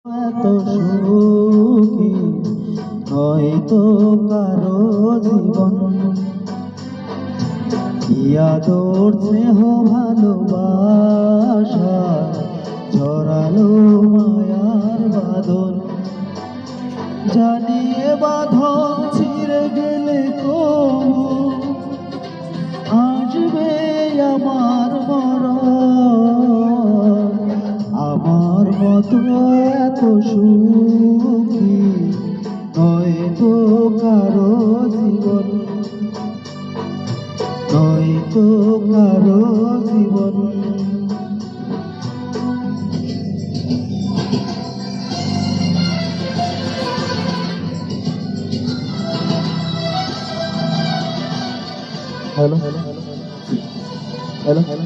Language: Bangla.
এত সুখী হয়তো কারো জীবন, কি আদর স্নেহ ভালোবাসা ছড়ালো মায়ার বাঁধন। জানিয়ে বাঁধন ছিঁড়ে গেলে কবু আসবে আমার মরণ। আমার মতো এত সুখী নয়তো কারো জীবন, নয়তো কারো জীবন। Hello hello hello hello.